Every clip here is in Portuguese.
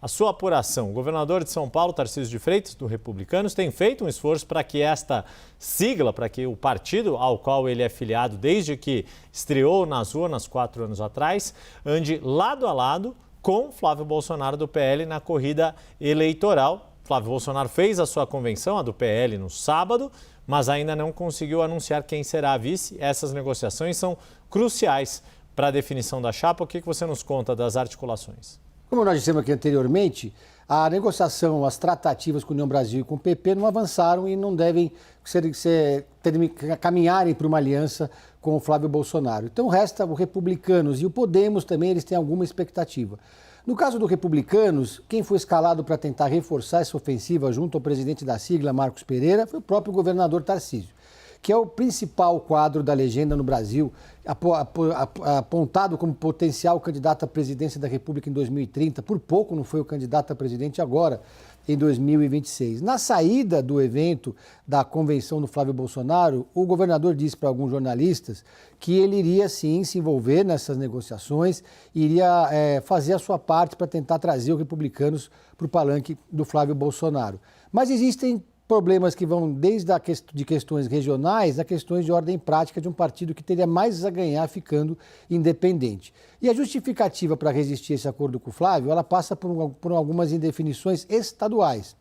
a sua apuração. O governador de São Paulo, Tarcísio de Freitas, do Republicanos, tem feito um esforço para que esta sigla, para que o partido ao qual ele é filiado desde que estreou nas urnas 4 anos atrás, ande lado a lado com Flávio Bolsonaro do PL na corrida eleitoral. Flávio Bolsonaro fez a sua convenção, a do PL, no sábado, mas ainda não conseguiu anunciar quem será a vice. Essas negociações são cruciais para a definição da chapa. O que você nos conta das articulações? Como nós dissemos aqui anteriormente, a negociação, as tratativas com a União Brasil e com o PP não avançaram e não devem caminharem para uma aliança com o Flávio Bolsonaro. Então resta o Republicanos e o Podemos também, eles têm alguma expectativa. No caso do Republicanos, quem foi escalado para tentar reforçar essa ofensiva junto ao presidente da sigla, Marcos Pereira, foi o próprio governador Tarcísio, que é o principal quadro da legenda no Brasil, apontado como potencial candidato à presidência da República em 2030, por pouco não foi o candidato a presidente agora, em 2026. Na saída do evento da convenção do Flávio Bolsonaro, o governador disse para alguns jornalistas que ele iria sim se envolver nessas negociações, iria fazer a sua parte para tentar trazer os republicanos para o palanque do Flávio Bolsonaro. Mas existem problemas que vão desde de questões regionais a questões de ordem prática de um partido que teria mais a ganhar ficando independente. E a justificativa para resistir a esse acordo com o Flávio, ela passa por algumas indefinições estaduais.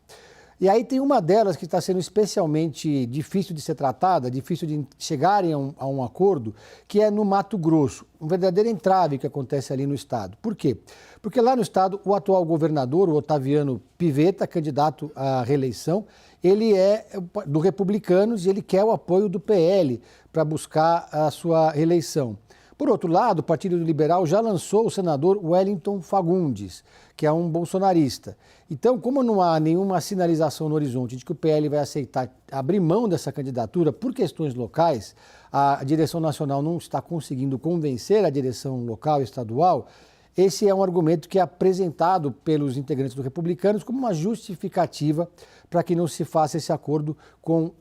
E aí tem uma delas que está sendo especialmente difícil de ser tratada, difícil de chegarem a um acordo, que é no Mato Grosso, um verdadeiro entrave que acontece ali no estado. Por quê? Porque lá no estado, o atual governador, o Otaviano Pivetta, candidato à reeleição, ele é do Republicanos e ele quer o apoio do PL para buscar a sua reeleição. Por outro lado, o Partido Liberal já lançou o senador Wellington Fagundes, que é um bolsonarista. Então, como não há nenhuma sinalização no horizonte de que o PL vai aceitar abrir mão dessa candidatura por questões locais, a direção nacional não está conseguindo convencer a direção local e estadual, esse é um argumento que é apresentado pelos integrantes do Republicanos como uma justificativa para que não se faça esse acordo com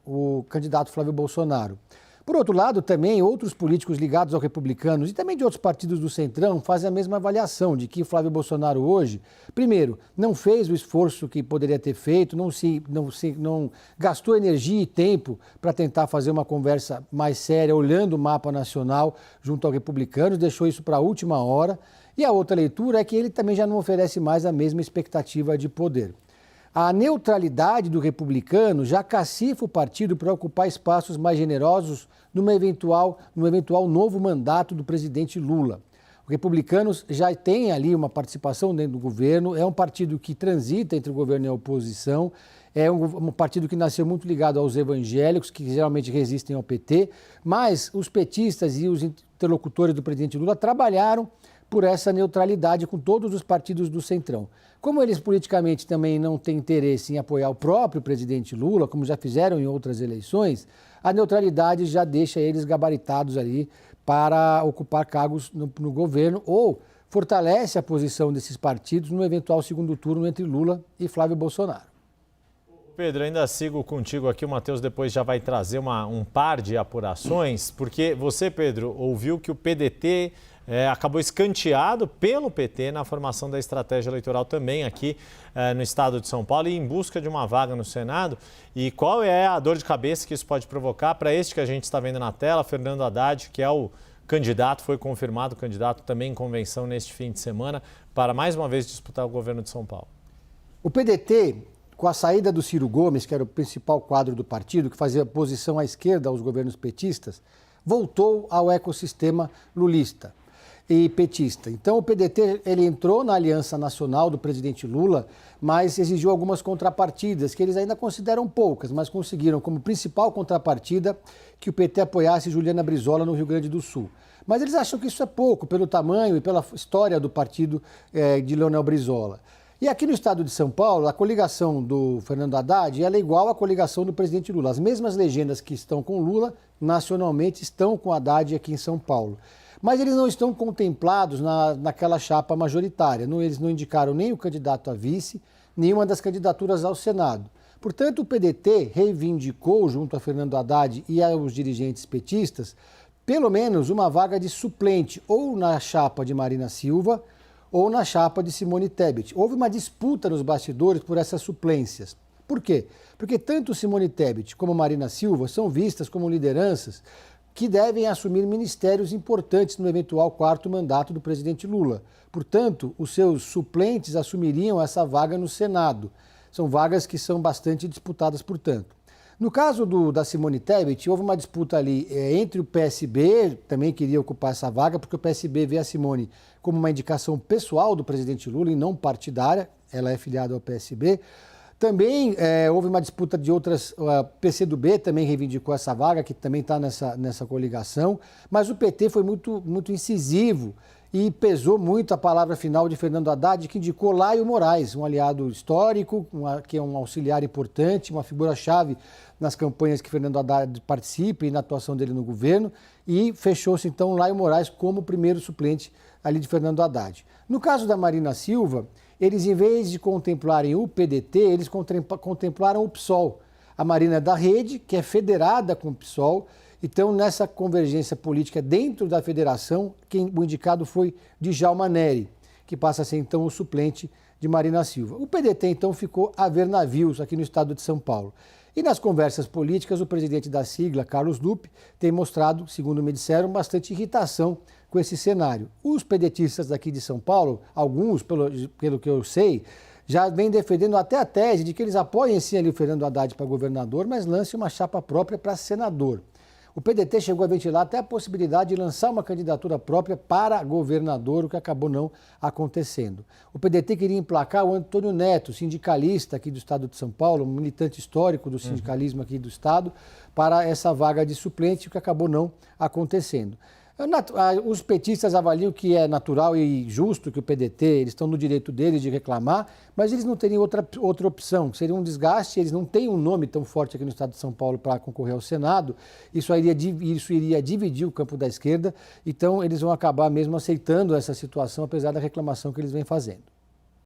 o candidato Flávio Bolsonaro. Por outro lado, também outros políticos ligados aos republicanos e também de outros partidos do Centrão fazem a mesma avaliação de que Flávio Bolsonaro hoje, primeiro, não fez o esforço que poderia ter feito, não gastou energia e tempo para tentar fazer uma conversa mais séria, olhando o mapa nacional junto aos republicanos, deixou isso para a última hora. E a outra leitura é que ele também já não oferece mais a mesma expectativa de poder. A neutralidade do republicano já cacifa o partido para ocupar espaços mais generosos no eventual novo mandato do presidente Lula. Os republicanos já têm ali uma participação dentro do governo, é um partido que transita entre o governo e a oposição, é um partido que nasceu muito ligado aos evangélicos, que geralmente resistem ao PT, mas os petistas e os interlocutores do presidente Lula trabalharam por essa neutralidade com todos os partidos do Centrão. Como eles politicamente também não têm interesse em apoiar o próprio presidente Lula, como já fizeram em outras eleições, a neutralidade já deixa eles gabaritados ali para ocupar cargos no governo ou fortalece a posição desses partidos no eventual segundo turno entre Lula e Flávio Bolsonaro. Pedro, ainda sigo contigo aqui, o Matheus depois já vai trazer um par de apurações, porque você, Pedro, ouviu que o PDT acabou escanteado pelo PT na formação da estratégia eleitoral também aqui no estado de São Paulo e em busca de uma vaga no Senado. E qual é a dor de cabeça que isso pode provocar para este que a gente está vendo na tela, Fernando Haddad, que é o candidato, foi confirmado candidato também em convenção neste fim de semana para mais uma vez disputar o governo de São Paulo? O PDT, com a saída do Ciro Gomes, que era o principal quadro do partido, que fazia posição à esquerda aos governos petistas, voltou ao ecossistema lulista e petista. Então o PDT ele entrou na aliança nacional do presidente Lula, mas exigiu algumas contrapartidas, que eles ainda consideram poucas, mas conseguiram como principal contrapartida que o PT apoiasse Juliana Brizola no Rio Grande do Sul. Mas eles acham que isso é pouco, pelo tamanho e pela história do partido de Leonel Brizola. E aqui no estado de São Paulo, a coligação do Fernando Haddad ela é igual à coligação do presidente Lula. As mesmas legendas que estão com Lula, nacionalmente, estão com Haddad aqui em São Paulo. Mas eles não estão contemplados naquela chapa majoritária. Eles não indicaram nem o candidato a vice, nenhuma das candidaturas ao Senado. Portanto, o PDT reivindicou, junto a Fernando Haddad e aos dirigentes petistas, pelo menos uma vaga de suplente, ou na chapa de Marina Silva, ou na chapa de Simone Tebet. Houve uma disputa nos bastidores por essas suplências. Por quê? Porque tanto Simone Tebet como Marina Silva são vistas como lideranças que devem assumir ministérios importantes no eventual quarto mandato do presidente Lula. Portanto, os seus suplentes assumiriam essa vaga no Senado. São vagas que são bastante disputadas, portanto. No caso da Simone Tebet, houve uma disputa ali entre o PSB, também queria ocupar essa vaga, porque o PSB vê a Simone como uma indicação pessoal do presidente Lula e não partidária, ela é filiada ao PSB. Também houve uma disputa de outras, o PCdoB também reivindicou essa vaga, que também está nessa coligação, mas o PT foi muito incisivo e pesou muito a palavra final de Fernando Haddad, que indicou Laio Moraes, um aliado histórico, que é um auxiliar importante, uma figura-chave nas campanhas que Fernando Haddad participa e na atuação dele no governo, e fechou-se então Laio Moraes como primeiro suplente ali de Fernando Haddad. No caso da Marina Silva, eles, em vez de contemplarem o PDT, eles contemplaram o PSOL. A Marina é da Rede, que é federada com o PSOL. Então, nessa convergência política dentro da federação, o indicado foi Djalma Neri, que passa a ser, então, o suplente de Marina Silva. O PDT, então, ficou a ver navios aqui no estado de São Paulo. E nas conversas políticas, o presidente da sigla, Carlos Lupe, tem mostrado, segundo me disseram, bastante irritação com esse cenário. Os pedetistas daqui de São Paulo, alguns, pelo que eu sei, já vêm defendendo até a tese de que eles apoiem sim ali o Fernando Haddad para governador, mas lancem uma chapa própria para senador. O PDT chegou a ventilar até a possibilidade de lançar uma candidatura própria para governador, o que acabou não acontecendo. O PDT queria emplacar o Antônio Neto, sindicalista aqui do estado de São Paulo, um militante histórico do sindicalismo aqui do estado, para essa vaga de suplente, o que acabou não acontecendo. Os petistas avaliam que é natural e justo que o PDT, eles estão no direito deles de reclamar, mas eles não teriam outra opção, que seria um desgaste, eles não têm um nome tão forte aqui no estado de São Paulo para concorrer ao Senado, isso iria dividir o campo da esquerda, então eles vão acabar mesmo aceitando essa situação, apesar da reclamação que eles vêm fazendo.